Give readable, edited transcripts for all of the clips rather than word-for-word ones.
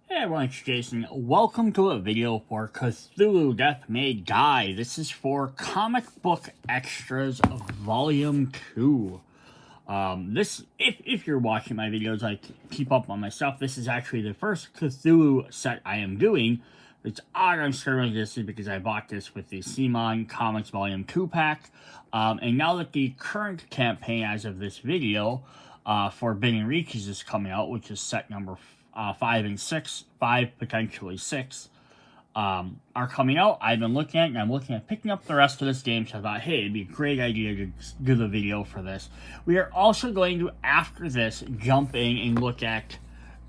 Hey everyone, it's Jason. Welcome to a video for Cthulhu Death May Die. This is for Comic Book Extras Volume 2. If you're watching my videos, I keep up on my stuff. This is actually the first Cthulhu set I am doing. It's odd I'm starting this because I bought this with the CMON Comics Volume 2 pack. And now that the current campaign as of this video, Forbidden Reaches is coming out, which is set number 5 and 6, 5, potentially 6, are coming out. I've been looking at it, and I'm looking at picking up the rest of this game, so I thought, hey, it'd be a great idea to do the video for this. We are also going to, after this, jump in and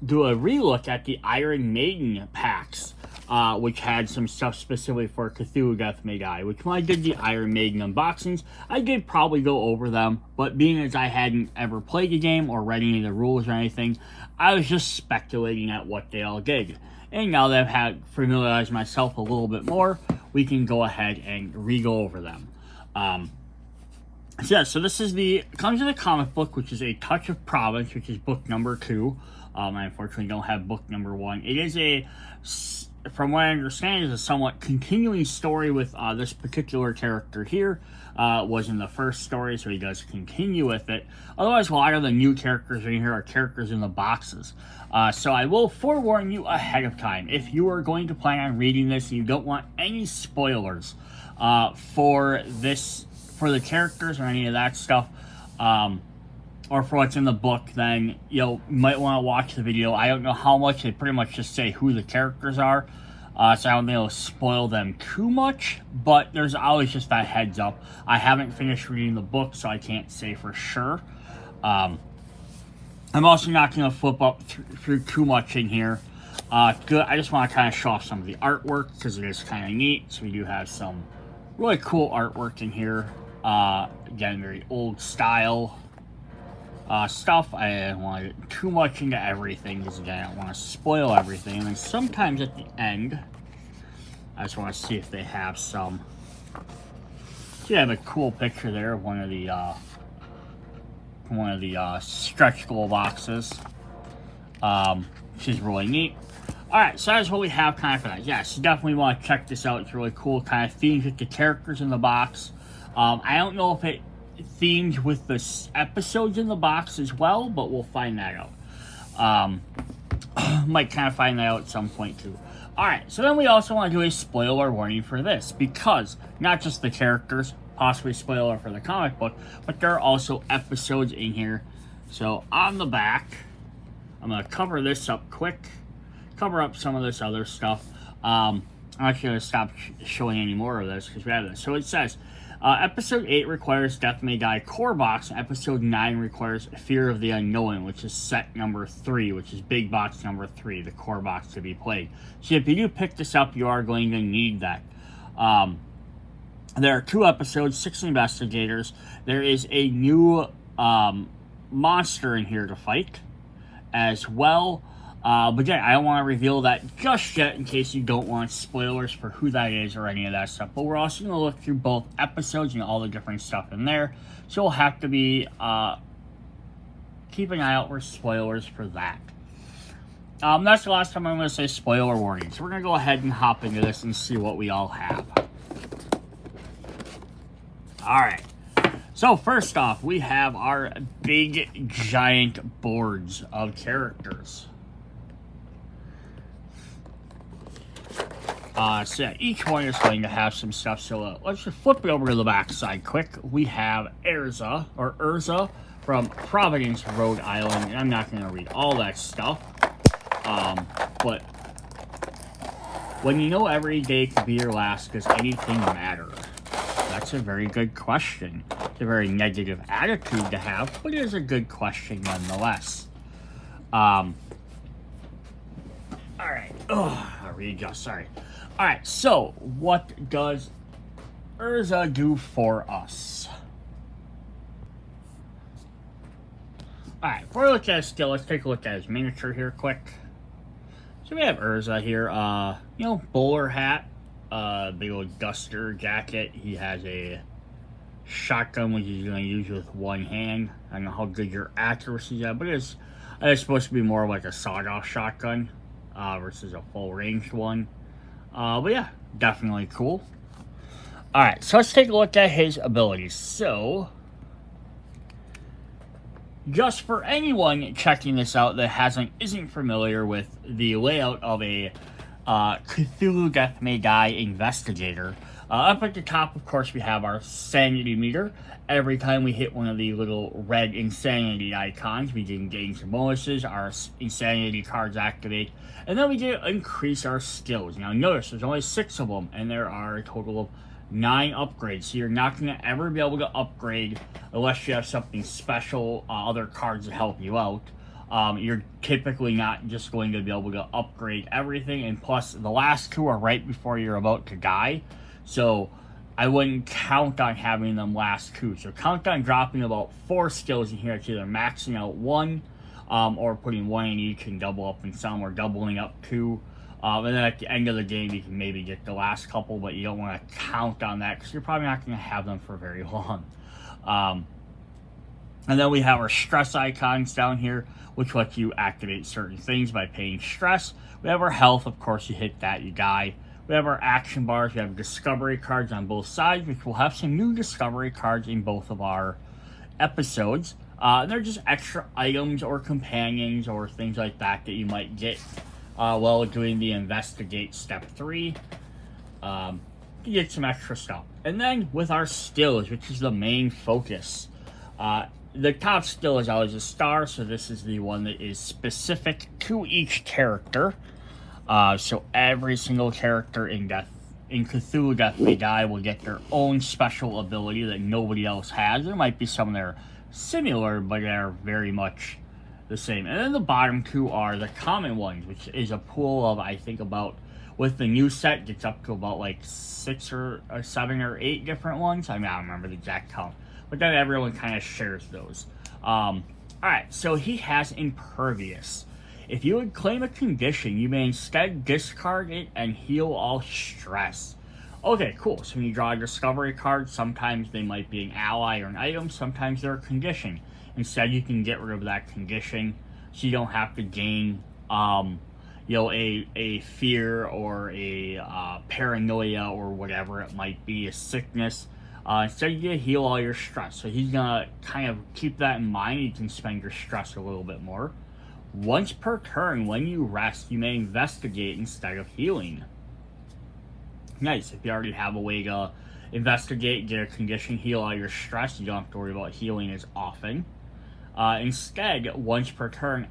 do a relook at the Iron Maiden packs, which had some stuff specifically for Cthulhu Death May Die, which when I did the Iron Maiden unboxings, I did probably go over them, but being as I hadn't ever played the game or read any of the rules or anything, I was just speculating at what they all did. And now that I've had familiarized myself a little bit more, we can go ahead and re-go over them. So this is comes in the comic book, which is A Touch of Providence, which is book number 2. I unfortunately don't have book number 1. It is from what I understand, is a somewhat continuing story with this particular character here. Was in the first story, so he does continue with it. Otherwise, a lot of the new characters in here are characters in the boxes. So I will forewarn you ahead of time. If you are going to plan on reading this and you don't want any spoilers for the characters or any of that stuff, or for what's in the book, then you might want to watch the video. I don't know how much. They pretty much just say who the characters are. So I don't think it'll spoil them too much, but there's always just that heads up. I haven't finished reading the book, so I can't say for sure. I'm also not going to flip up through too much in here. Good. I just want to kind of show off some of the artwork, because it is kind of neat. So we do have some really cool artwork in here. Again, very old style stuff. I don't want to get too much into everything, because again, I don't want to spoil everything. And then sometimes at the end, I just want to see if they have some. So you have a cool picture there of one of the stretch goal boxes, which is really neat. Alright, so that's what we have kind of for that. Yes, you definitely want to check this out. It's really cool, kind of themes with the characters in the box. I don't know if it themed with the episodes in the box as well, but we'll find that out. Might kind of find that out at some point too. Alright, so then we also want to do a spoiler warning for this, because not just the characters, possibly spoiler for the comic book, but there are also episodes in here. So on the back, I'm going to cover this up quick, cover up some of this other stuff. I'm actually going to stop showing any more of this because we have this. So it says, Episode 8 requires Death May Die core box. Episode 9 requires Fear of the Unknown, which is set number 3, which is big box number 3, the core box to be played. So if you do pick this up, you are going to need that. There are 2 episodes, 6 investigators. There is a new monster in here to fight as well. But again, I don't want to reveal that just yet in case you don't want spoilers for who that is or any of that stuff. But we're also going to look through both episodes and all the different stuff in there. So we'll have to be keep an eye out for spoilers for that. That's the last time I'm going to say spoiler warning. So we're going to go ahead and hop into this and see what we all have. Alright. So first off, we have our big giant boards of characters. So yeah, each one is going to have some stuff. So let's just flip it over to the back side quick. We have Urza from Providence, Rhode Island. And I'm not going to read all that stuff. But when you know every day could be your last, does anything matter? That's a very good question. It's a very negative attitude to have, but it is a good question nonetheless. Alright. I'll readjust, sorry. Alright, so what does Urza do for us? Alright, before we look at his skill, let's take a look at his miniature here quick. So we have Urza here, bowler hat, big old duster jacket. He has a shotgun, which he's going to use with one hand. I don't know how good your accuracy is, but it's supposed to be more like a sawed-off shotgun. versus a full ranged one. But yeah, definitely cool. Alright, so let's take a look at his abilities. So, just for anyone checking this out that isn't familiar with the layout of a Cthulhu Death May Die Investigator, up at the top, of course, we have our sanity meter. Every time we hit one of the little red insanity icons, we can gain some bonuses, our insanity cards activate, and then we get to increase our skills. Now notice, there's only 6 of them, and there are a total of 9 upgrades, so you're not going to ever be able to upgrade unless you have something special, other cards to help you out. You're typically not just going to be able to upgrade everything, and plus the last 2 are right before you're about to die, so I wouldn't count on having them last 2. So count on dropping about 4 skills in here. It's either maxing out 1, or putting 1 in each and double up in some, or doubling up 2. And then at the end of the game, you can maybe get the last couple, but you don't want to count on that because you're probably not going to have them for very long. And then we have our stress icons down here, which lets you activate certain things by paying stress. We have our health, of course, you hit that, you die. We have our action bars, we have discovery cards on both sides, which will have some new discovery cards in both of our episodes. They're just extra items or companions or things like that you might get while doing the investigate step 3. You get some extra stuff. And then with our skills, which is the main focus, the top skill is always a star, so this is the one that is specific to each character. So every single character in Cthulhu Death May Die will get their own special ability that nobody else has. There might be some that are similar, but they're very much the same. And then the bottom 2 are the common ones, which is a pool of, I think, about, with the new set, gets up to about like 6 or 7 or 8 different ones. I mean, I don't remember the exact count, but then everyone kind of shares those. Alright, so he has Impervious. If you would claim a condition, you may instead discard it and heal all stress. Okay, cool. So when you draw a discovery card, sometimes they might be an ally or an item, sometimes they're a condition. Instead, you can get rid of that condition, so you don't have to gain, a fear or a paranoia or whatever it might be, a sickness. Instead, you get to heal all your stress. So he's gonna kind of keep that in mind. You can spend your stress a little bit more. Once per turn, when you rest, you may investigate instead of healing. Nice. If you already have a way to investigate, get a condition, heal all your stress, you don't have to worry about healing as often. Instead, once per turn,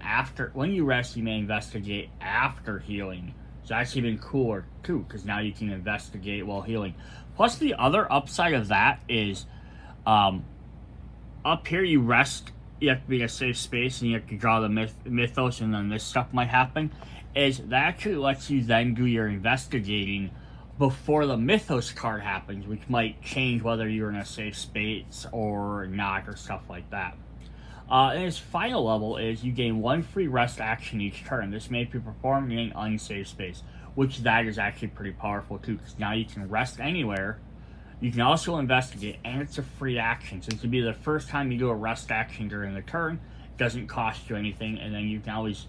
when you rest, you may investigate after healing. So that's even cooler too, because now you can investigate while healing. Plus, the other upside of that is, up here you rest. You have to be in a safe space, and you have to draw the mythos, and then this stuff might happen. Is that actually lets you then do your investigating before the mythos card happens, which might change whether you're in a safe space or not, or stuff like that. And his final level is you gain 1 free rest action each turn. This may be performed in an unsafe space, which that is actually pretty powerful too, because now you can rest anywhere. You can also investigate, and it's a free action. Since it'd be the first time you do a rest action during the turn, it doesn't cost you anything, and then you can always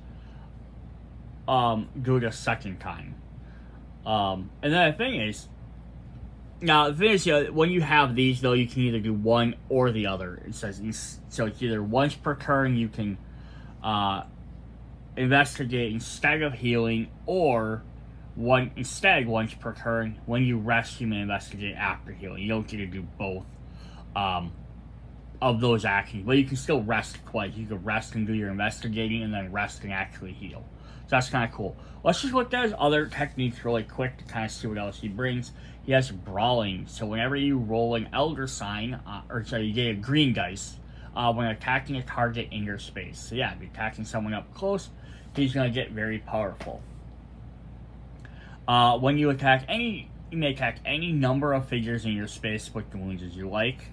do it a second time. And then the thing is, when you have these, though, you can either do one or the other. It says, so it's either once per turn you can investigate instead of healing, or once per turn, when you rest, you may investigate after healing. You don't get to do both of those actions, but you can still rest twice. You can rest and do your investigating, and then rest and actually heal. So that's kind of cool. Let's just look at his other techniques really quick to kind of see what else he brings. He has Brawling. So whenever you roll an Elder Sign, you get a green dice when attacking a target in your space. So yeah, if you're attacking someone up close, he's going to get very powerful. When you attack you may attack any number of figures in your space with the wounds as you like.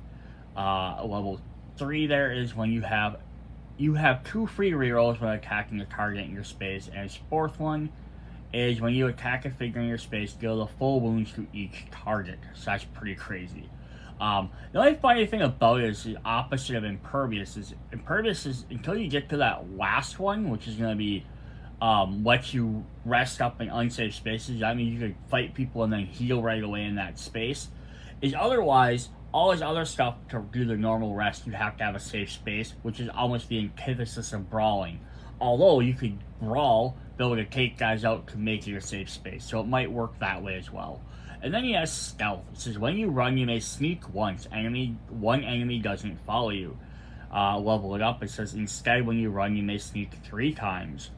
Level 3 there is when you have 2 free rerolls when attacking a target in your space, and his 4th one is when you attack a figure in your space, deal the full wounds to each target. So that's pretty crazy. The only funny thing about it is the opposite of Impervious is until you get to that last one, which is going to be lets you rest up in unsafe spaces. I mean, you could fight people and then heal right away in that space. Is otherwise, all his other stuff to do the normal rest, you have to have a safe space, which is almost the antithesis of brawling. Although you could brawl, be able to take guys out to make it a safe space, so it might work that way as well. And then he has stealth. It says when you run, you may sneak once. One enemy doesn't follow you. Level it up. It says instead, when you run, you may sneak 3 times.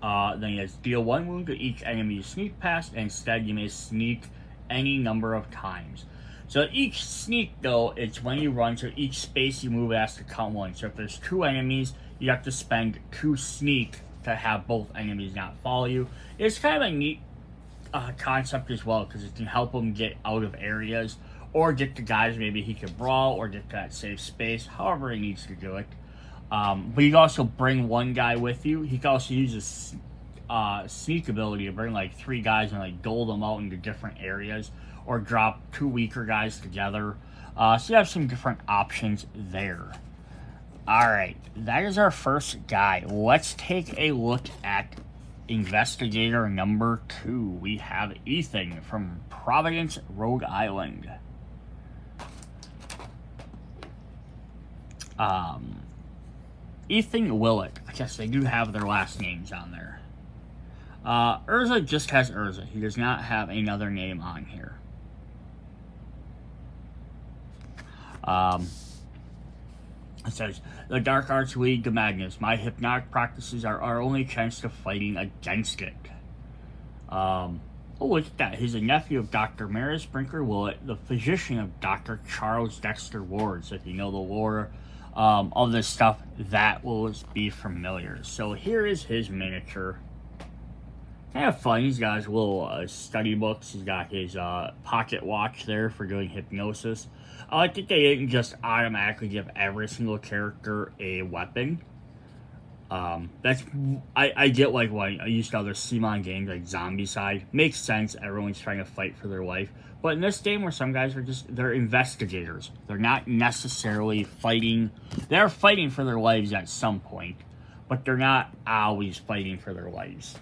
Then he has deal 1 wound to each enemy you sneak past, and instead you may sneak any number of times. So each sneak, though, it's when you run, so each space you move has to count 1. So if there's 2 enemies, you have to spend 2 sneak to have both enemies not follow you. It's kind of a neat concept as well, because it can help him get out of areas, or get to guys maybe he can brawl, or get to that safe space, however he needs to do it. But you can also bring 1 guy with you. He can also use his sneak ability to bring like 3 guys and like dole them out into different areas, or drop 2 weaker guys together. So you have some different options there. Alright, that is our first guy. Let's take a look at investigator number 2. We have Ethan from Providence, Rhode Island. Ethan Willett. I guess they do have their last names on there. Urza just has Urza. He does not have another name on here. It says, the Dark Arts lead to Magnus. My hypnotic practices are our only chance to fighting against it. Oh, look at that. He's a nephew of Dr. Maris Brinker Willett, the physician of Dr. Charles Dexter Ward. So if you know the lore of this stuff, that will be familiar. So here is his miniature. Kind of fun. He's got his little study books. He's got his pocket watch there for doing hypnosis. I like that they didn't just automatically give every single character a weapon. I get like when I used to other CMON games like Zombicide. Makes sense. Everyone's trying to fight for their life. But in this game where some guys are they're investigators. They're not necessarily fighting. They're fighting for their lives at some point. But they're not always fighting for their lives.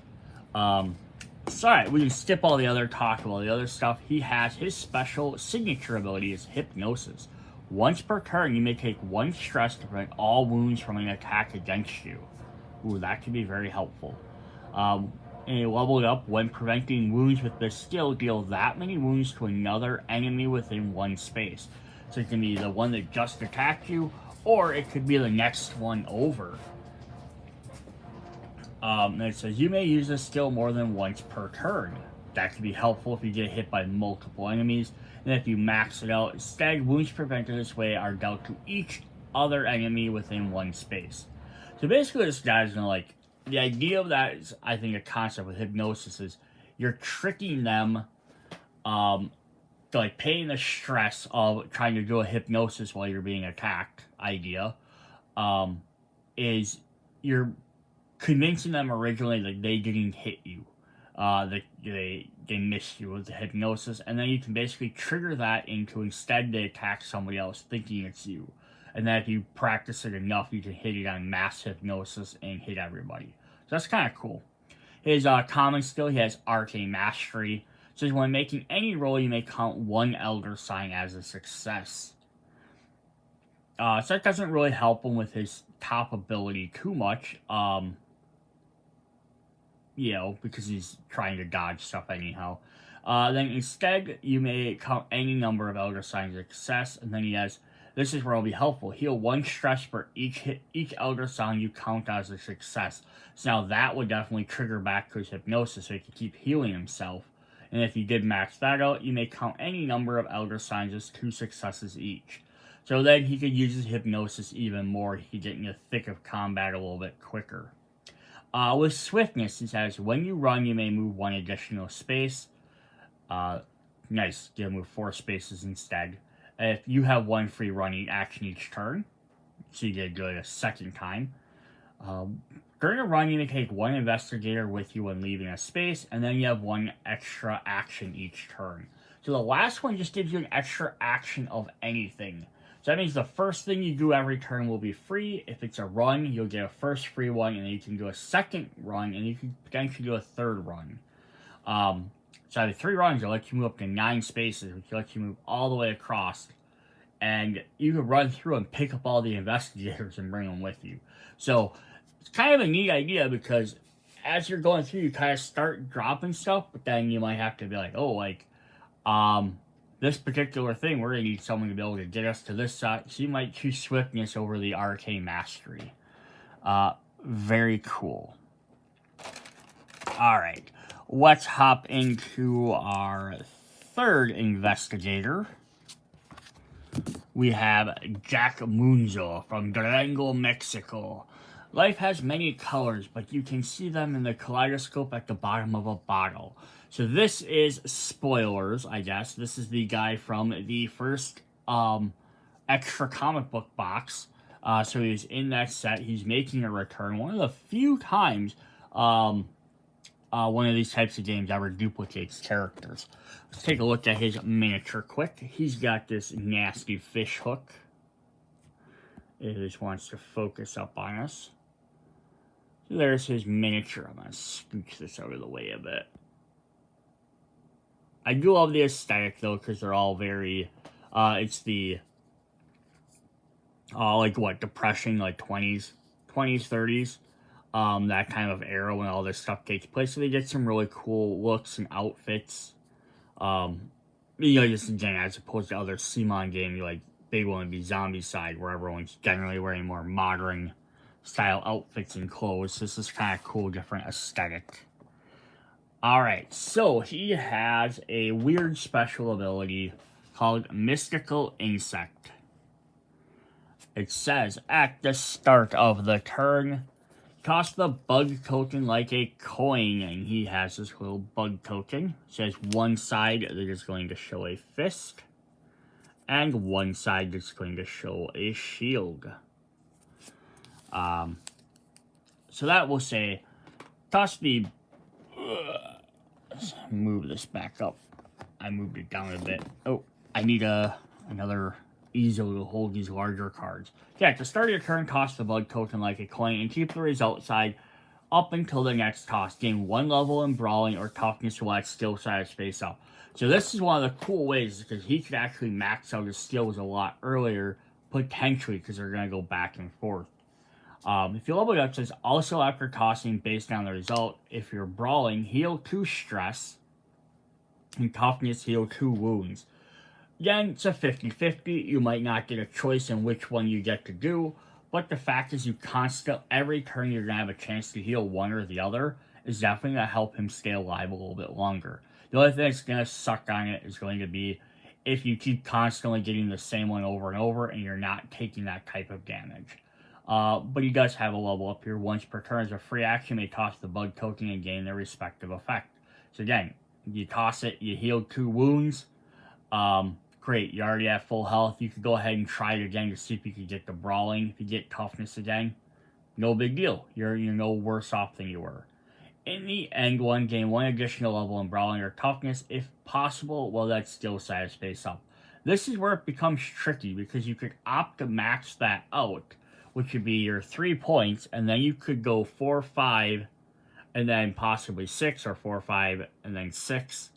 So alright, we can skip all the other talk about the other stuff. He has his special signature ability is hypnosis. Once per turn, you may take 1 stress to prevent all wounds from an attack against you. Ooh, that can be very helpful. And you level it up when preventing wounds with this skill, deal that many wounds to another enemy within 1 space. So it can be the one that just attacked you, or it could be the next one over. And it says, you may use this skill more than once per turn. That could be helpful if you get hit by multiple enemies. And if you max it out, instead, wounds prevented this way are dealt to each other enemy within 1 space. So basically, this guy's gonna like, the idea of that is, I think, a concept with hypnosis is you're tricking them to like paying the stress of trying to do a hypnosis while you're being attacked idea. Is you're convincing them originally that they didn't hit you, that they missed you with the hypnosis, and then you can basically trigger that into instead they attack somebody else thinking it's you, and then if you practice it enough, you can hit it on mass hypnosis and hit everybody. So that's kind of cool. His common skill, he has Arcane Mastery. So when making any roll, you may count 1 Elder Sign as a success. So that doesn't really help him with his top ability too much. You know, because he's trying to dodge stuff anyhow. Then instead, you may count any number of Elder Signs as success, and then he has, this is where it'll be helpful, heal 1 stress for each Elder Sign you count as a success. So now that would definitely trigger back to his hypnosis, so he can keep healing himself. And if you did max that out, you may count any number of Elder Signs as 2 successes each. So then he could use his hypnosis even more, he could get in the thick of combat a little bit quicker. With swiftness, it says, when you run, you may move 1 additional space. Nice, you move 4 spaces instead. If you have 1 free running action each turn, so you get good a second time. During a run, you may take 1 investigator with you when leaving a space, and then you have 1 extra action each turn. So the last one just gives you an extra action of anything. So that means the first thing you do every turn will be free. If it's a run, you'll get a first free one, and then you can do a second run, and you can potentially do a third run. So every 3 runs, it'll let you move up to 9 spaces, which will let you move all the way across. And you can run through and pick up all the investigators and bring them with you. So it's kind of a neat idea because as you're going through, you kind of start dropping stuff, but then you might have to be like, oh, like, this particular thing, we're going to need someone to be able to get us to this side. So you might choose swiftness over the arcane mastery. Very cool. All right. Let's hop into our third investigator. We have Jack Munzo from Durango, Mexico. Life has many colors, but you can see them in the kaleidoscope at the bottom of a bottle. So this is spoilers, I guess. This is the guy from the first extra comic book box. So he's in that set. He's making a return. One of the few times one of these types of games ever duplicates characters. Let's take a look at his miniature quick. He's got this nasty fish hook. It just wants to focus up on us. So there's his miniature. I'm going to scooch this out of the way a bit. I do love the aesthetic, though, because they're all very, it's the, like, what, Depression, like, 20s, 30s, that kind of era when all this stuff takes place. So they get some really cool looks and outfits, just again, as opposed to other CMON games, like, big one would be Zombie Side, where everyone's generally wearing more modern style outfits and clothes. This is kind of cool, different aesthetic. Alright, so he has a weird special ability called Mystical Insect. It says, at the start of the turn, toss the bug token like a coin, and he has this little bug token. It says one side that is going to show a fist, and one side that's going to show a shield. So that will say, toss the... Let's move this back up. I moved it down a bit. Oh, I need another easel to hold these larger cards. Yeah, at the start of your turn, toss the bug token like a coin and keep the result side up until the next toss. Gain 1 level in brawling or toughness while it's still side space up. So this is one of the cool ways because he could actually max out his skills a lot earlier, potentially, because they're going to go back and forth. If you level it up, it says also after tossing based on the result, if you're brawling, heal 2 stress and toughness, heal 2 wounds. Again, it's a 50-50. You might not get a choice in which one you get to do, but the fact is every turn you're going to have a chance to heal one or the other is definitely going to help him stay alive a little bit longer. The only thing that's going to suck on it is going to be if you keep constantly getting the same one over and over and you're not taking that type of damage. But he does have a level up here. Once per turn as a free action, you may toss the bug token and gain their respective effect. So again, you toss it, you heal 2 wounds. Great, you already have full health. You could go ahead and try it again to see if you could get the brawling. If you get toughness again, no big deal. You're no worse off than you were. In the end one, gain 1 additional level in brawling or toughness if possible. Well, that's still side space up. This is where it becomes tricky because you could opt to max that out, which would be your 3 points, and then you could go 4, 5, and then possibly 6, or 4, 5, and then 6.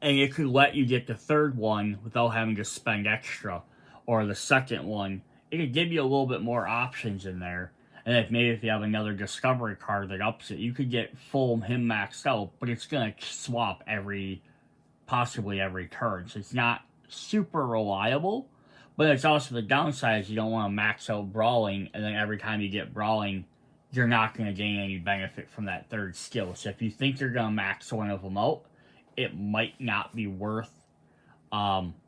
And it could let you get the third one without having to spend extra, or the second one. It could give you a little bit more options in there. And if you have another discovery card that ups it, you could get full him maxed out, but it's going to swap possibly every turn. So it's not super reliable. But it's also the downside is you don't want to max out brawling, and then every time you get brawling, you're not going to gain any benefit from that third skill. So if you think you're going to max one of them out, it might not be worth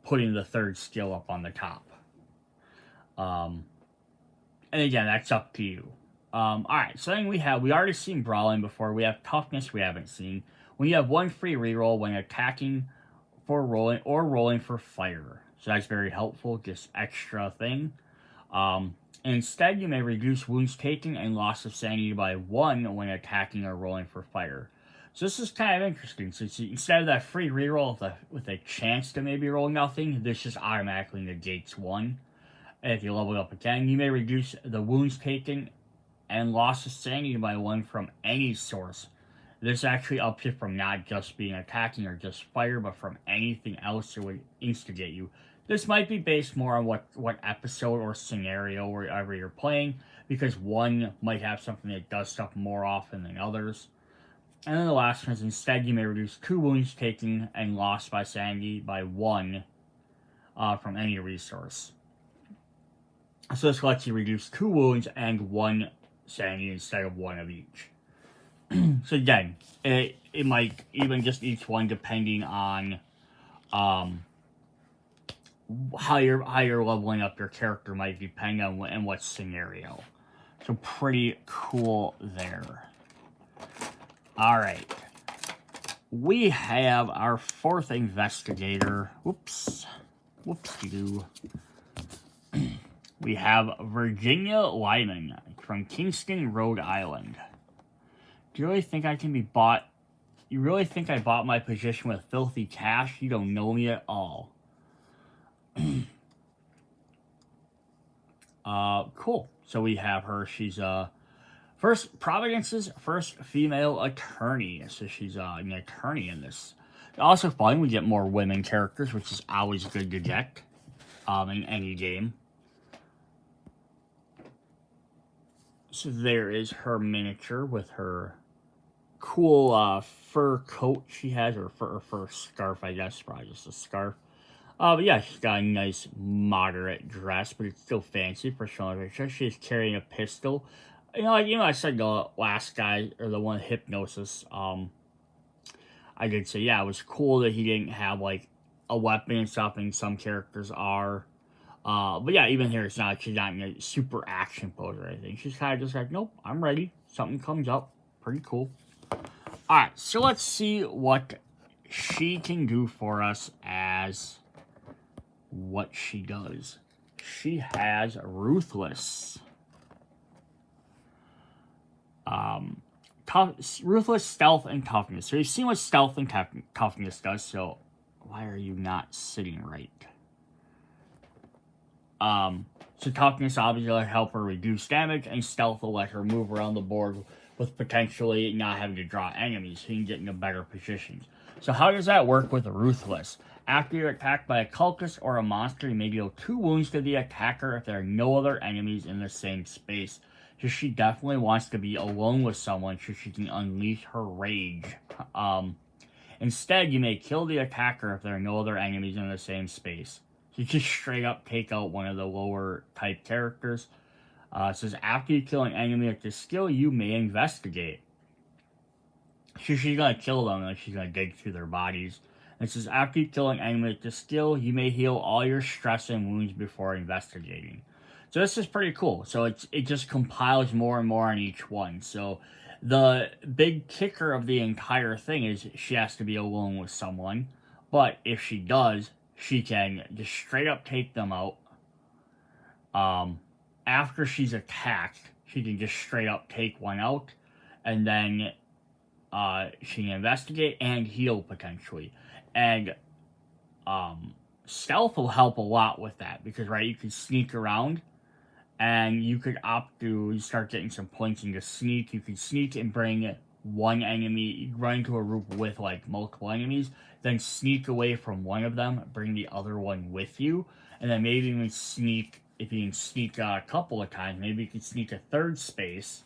putting the third skill up on the top. And again, that's up to you. Alright, so then we already seen brawling before. We have toughness we haven't seen. When you have 1 free reroll when attacking for rolling or rolling for fire. So that's very helpful, just extra thing. Instead, you may reduce wounds taken and loss of sanity by 1 when attacking or rolling for fire. So this is kind of interesting. So instead of that free reroll with a chance to maybe roll nothing, this just automatically negates 1. And if you level it up again, you may reduce the wounds taken and loss of sanity by 1 from any source. This actually ups it from not just being attacking or just fire, but from anything else that would instigate you. This might be based more on what episode or scenario wherever you're playing, because one might have something that does stuff more often than others. And then the last one is, instead you may reduce 2 wounds taken and lost by sanity by 1 from any resource. So this lets you reduce 2 wounds and 1 sanity instead of 1 of each. So again, it might even just each one depending on how you're leveling up your character might depend on what scenario. So pretty cool there. All right, we have our 4th investigator. Whoopsie-doo. We have Virginia Lyman from Kingston, Rhode Island. Do you really think I can be bought? You really think I bought my position with filthy cash? You don't know me at all. Cool. So we have her. She's Providence's first female attorney. So she's an attorney in this. Also fun, we get more women characters, which is always good to get in any game. So there is her miniature with her cool fur coat she has, or fur scarf, I guess. Probably just a scarf. But yeah, she's got a nice moderate dress, but it's still fancy for showing her. She's carrying a pistol. I said the last guy, or the one Hypnosis, I did say, yeah, it was cool that he didn't have, like, a weapon and stuff, and some characters are. But yeah, even here, she's not in a super action pose or anything. She's kind of just like, nope, I'm ready. Something comes up. Pretty cool. Alright, so let's see what she can do for us as what she does. She has Ruthless. Ruthless, Stealth, and Toughness. So you've seen what Stealth and Toughness does, so why are you not sitting right? So Toughness obviously will help her reduce damage, and Stealth will let her move around the board with potentially not having to draw enemies, so you can get into better positions. So how does that work with Ruthless? After you're attacked by a cultist or a monster, you may deal 2 wounds to the attacker if there are no other enemies in the same space. So she definitely wants to be alone with someone so she can unleash her rage. Instead, you may kill the attacker if there are no other enemies in the same space. So you just straight up take out one of the lower type characters. It says, after you kill an enemy with this skill, you may investigate. So she's going to kill them, and she's going to dig through their bodies. And it says, after you kill an enemy with this skill, you may heal all your stress and wounds before investigating. So this is pretty cool. So it just compiles more and more on each one. So the big kicker of the entire thing is she has to be alone with someone. But if she does, she can just straight up take them out. After she's attacked, she can just straight up take one out. And then she can investigate and heal potentially. And Stealth will help a lot with that. Because, right, you can sneak around. And you could opt to start getting some points into sneak. You can sneak and bring one enemy, run into a group with like multiple enemies, then sneak away from one of them, bring the other one with you, and then maybe even sneak, if you can sneak a couple of times, maybe you can sneak a third space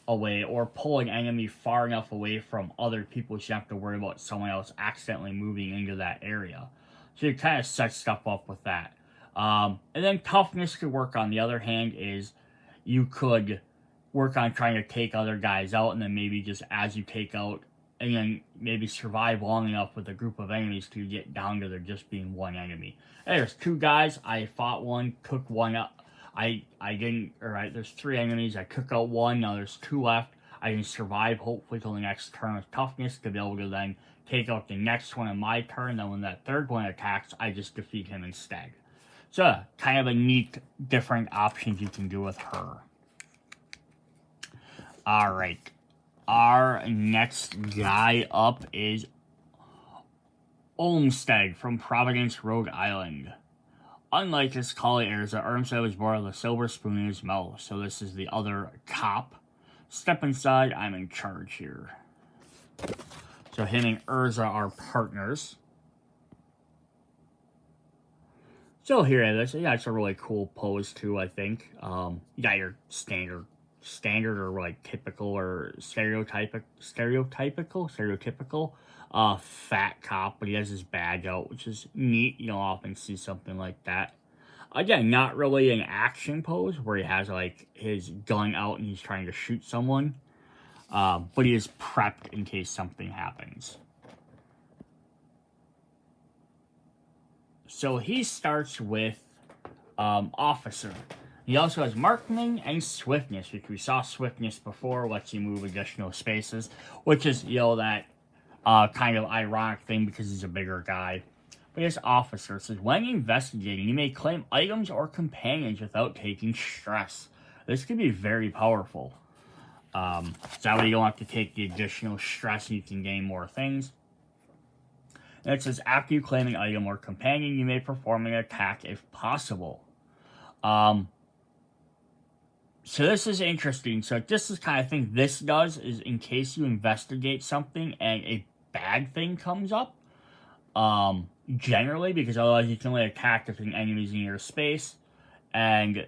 away, or pull an enemy far enough away from other people so you have to worry about someone else accidentally moving into that area. So you kind of set stuff up with that. And then Toughness could work on the other hand is you could work on trying to take other guys out, and then maybe just as you take out, and then maybe survive long enough with a group of enemies to get down to there just being one enemy. Hey, there's 2 guys, I fought one, took one up. I didn't, alright, there's 3 enemies, I took out one, now there's 2 left. I can survive hopefully till the next turn with Toughness to be able to then take out the next one in my turn, then when that third one attacks, I just defeat him instead. So, kind of a neat, different options you can do with her. Alright. our next guy up is Olmsted from Providence, Rhode Island. Unlike his colleague Erza, Olmsted was born with a silver spoon in his mouth, so this is the other cop. Step inside, I'm in charge here. So him and Erza are partners. So here it is. Yeah, it's a really cool pose too, I think. You got your standard or like typical or stereotypical fat cop, but he has his badge out, which is neat. You don't often see something like that. Again, not really an action pose where he has like his gun out and he's trying to shoot someone, but he is prepped in case something happens. So he starts with Officer. He also has Marksman and Swiftness, which we saw Swiftness before, lets you move additional spaces, which is, you know, that kind of ironic thing because he's a bigger guy. But his Officer says, when investigating, you may claim items or companions without taking stress. This could be very powerful. So that way you don't have to take the additional stress and you can gain more things. And it says, after you claim an item or companion, you may perform an attack if possible. So this is interesting. So this is kind of thing this does is in case you investigate something and a bad thing comes up. Generally, because otherwise you can only attack if an enemy's in your space, and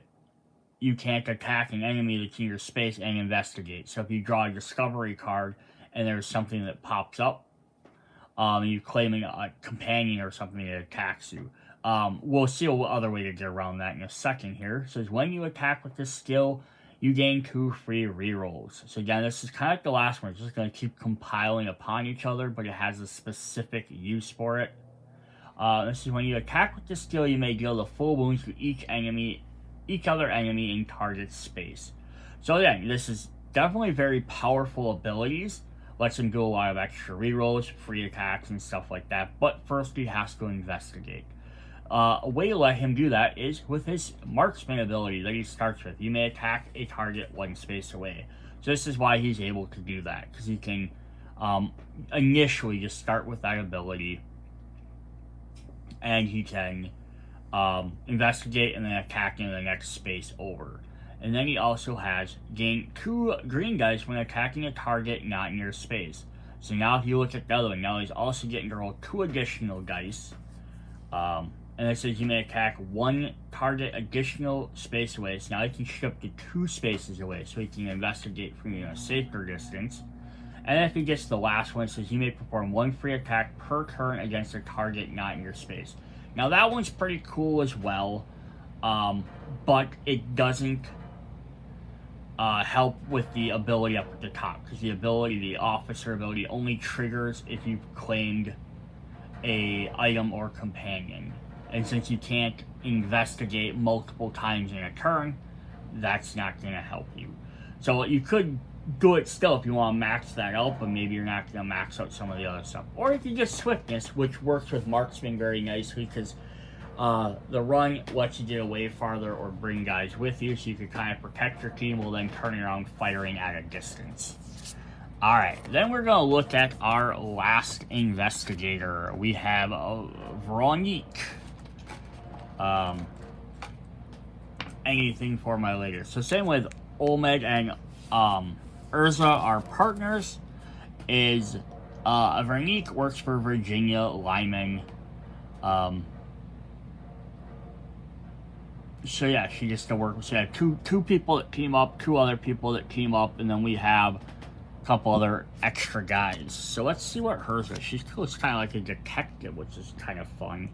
you can't attack an enemy that's in your space and investigate. So if you draw a discovery card and there's something that pops up, you claim a companion or something that attacks you. We'll see what other way to get around that in a second here. It says, when you attack with this skill, you gain 2 free rerolls. So again, this is kind of like the last one. It's just going to keep compiling upon each other, but it has a specific use for it. This is when you attack with this skill, you may deal the full wounds to each other enemy in target space. So again, this is definitely very powerful abilities. Lets him do a lot of extra rerolls, free attacks, and stuff like that. But first, he has to investigate. A way to let him do that is with his Marksman ability that he starts with. You may attack a target 1 space away. So this is why he's able to do that, because he can initially just start with that ability, and he can investigate and then attack in the next space over. And then he also has gain 2 green dice when attacking a target not in your space. So now if you look at the other one, now he's also getting to roll 2 additional dice. And it says you may attack 1 target additional space away. So now he can shift to 2 spaces away, so he can investigate from a safer distance. And if he gets the last one, it says you may perform 1 free attack per turn against a target not in your space. Now that one's pretty cool as well, but it doesn't help with the ability up at the top, because the Officer ability, only triggers if you've claimed a item or companion. And since you can't investigate multiple times in a turn, that's not going to help you. So you could do it still if you want to max that out, but maybe you're not going to max out some of the other stuff. Or you can get Swiftness, which works with Marksman very nicely, because the run lets you get away farther or bring guys with you, so you can kind of protect your team while then turning around firing at a distance. Alright, then we're going to look at our last investigator. We have Veronique. Anything for my later. So same with Olmed and Erza, our partners, is Veronique works for Virginia Lyman. So yeah, she gets to work with, so yeah, two people that team up, 2 other people that team up, and then we have a couple other extra guys. So let's see what hers is. She's kind of like a detective, which is kind of fun.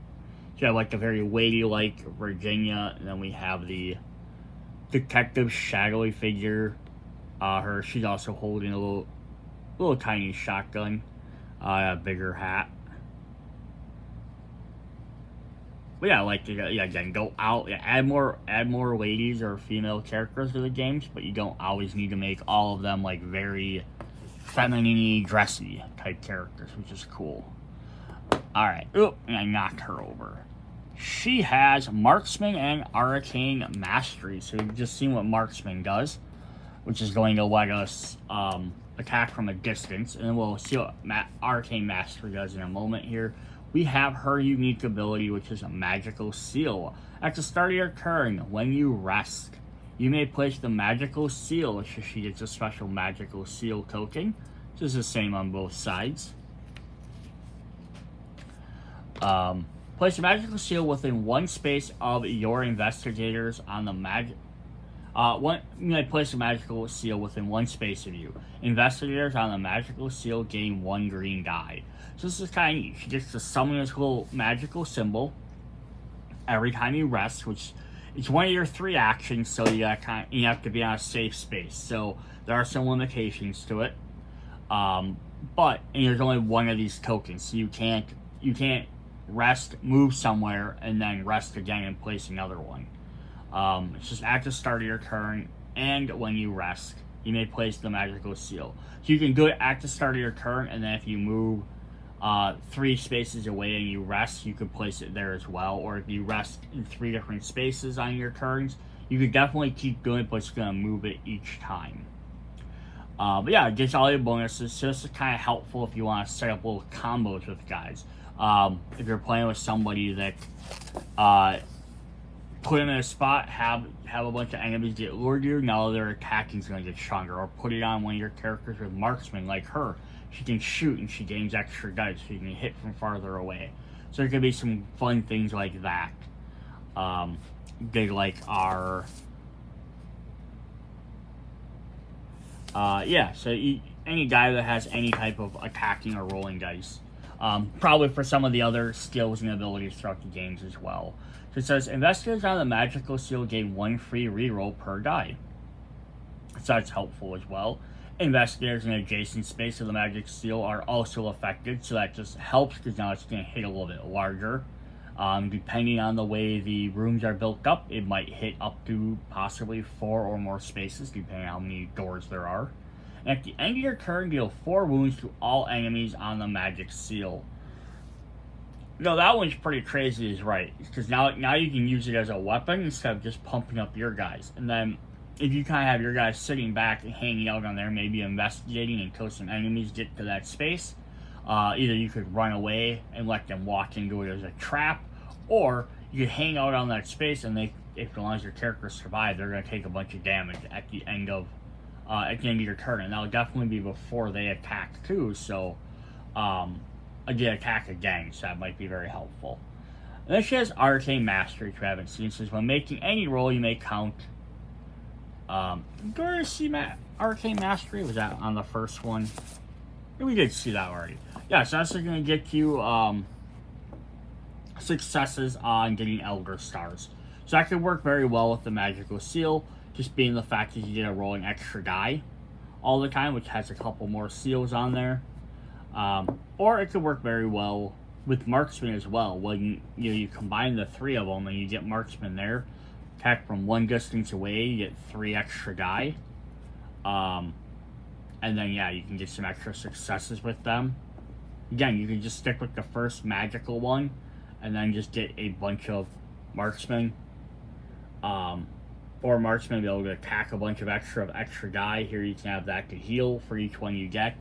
So you have like a very weighty-like Virginia, and then we have the detective shadowy figure. She's also holding a little tiny shotgun, a bigger hat. But yeah, like again, go out, add more ladies or female characters to the games, but you don't always need to make all of them like very feminine-y, dressy type characters, which is cool. Alright, oop, and I knocked her over. She has Marksman and Arcane Mastery, so we've just seen what Marksman does, which is going to let us attack from a distance, and then we'll see what Arcane Mastery does in a moment here. We have her unique ability, which is a Magical Seal. At the start of your turn, when you rest, you may place the Magical Seal, so she gets a special Magical Seal token, which is the same on both sides. Place a Magical Seal within one space of your investigators on the you may place a Magical Seal within one space of you. Investigators on the Magical Seal gain 1 green die. So this is kind of neat. She gets to summon this little magical symbol every time you rest, which is one of your 3 actions, so you have to be on a safe space. So there are some limitations to it. And there's only one of these tokens, so you can't rest, move somewhere, and then rest again and place another one. It's just at the start of your turn, and when you rest, you may place the Magical Seal. So you can do it at the start of your turn, and then if you move 3 spaces away and you rest, you could place it there as well. Or if you rest in 3 different spaces on your turns, you could definitely keep doing it, but it's going to move it each time. But yeah, it gets all your bonuses, so this is kind of helpful if you want to set up little combos with guys. If you're playing with somebody that put them in a spot, have a bunch of enemies get lured to you, now their attacking is going to get stronger. Or put it on one of your characters with marksman, like her. She can shoot and she gains extra dice, so you can hit from farther away. So there could be some fun things like that. They like our... so any guy that has any type of attacking or rolling dice. Probably for some of the other skills and abilities throughout the games as well. So it says, investigators on the Magical Seal gain 1 free reroll per die. So that's helpful as well. Investigators in adjacent space of the Magic Seal are also affected, so that just helps because now it's going to hit a little bit larger. Depending on the way the rooms are built up, it might hit up to possibly 4 or more spaces, depending on how many doors there are. And at the end of your turn, deal 4 wounds to all enemies on the Magic Seal. No, that one's pretty crazy, is right. Because now you can use it as a weapon instead of just pumping up your guys. And then, if you kind of have your guys sitting back and hanging out on there, maybe investigating until some enemies get to that space, either you could run away and let them walk into it as a trap, or you could hang out on that space, and as long as your characters survive, they're going to take a bunch of damage at the end of your turn. And that'll definitely be before they attack too, so again, attack again, so that might be very helpful. And then she has Arcane Mastery, which we haven't seen. It says, when making any roll, you may count. Go to see Arcane Mastery. Was that on the first one? We did see that already. Yeah, so that's going to get you successes on getting Elder Stars. So that could work very well with the Magical Seal, just being the fact that you get a rolling extra die all the time, which has a couple more seals on there. Or it could work very well with Marksman as well. When you combine the 3 of them and you get Marksman there, attack from 1 distance away, you get 3 extra die. And then, yeah, you can get some extra successes with them. Again, you can just stick with the first magical one and then just get a bunch of Marksmen. Or Marksmen be able to attack a bunch of extra die. Here you can have that to heal for each one you get.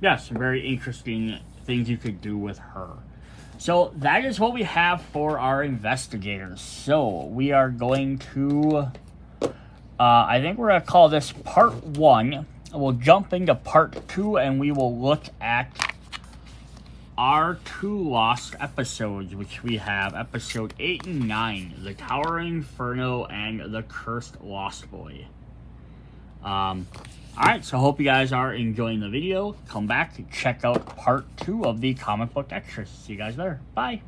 Yeah, some very interesting things you could do with her. So that is what we have for our investigators. So we are going to, I think we're going to call this part 1. We'll jump into part 2 and we will look at our 2 lost episodes, which we have episode 8 and 9, The Towering Inferno and The Cursed Lost Boy. Alright, so hope you guys are enjoying the video. Come back to check out part 2 of the comic book extras. See you guys there. Bye.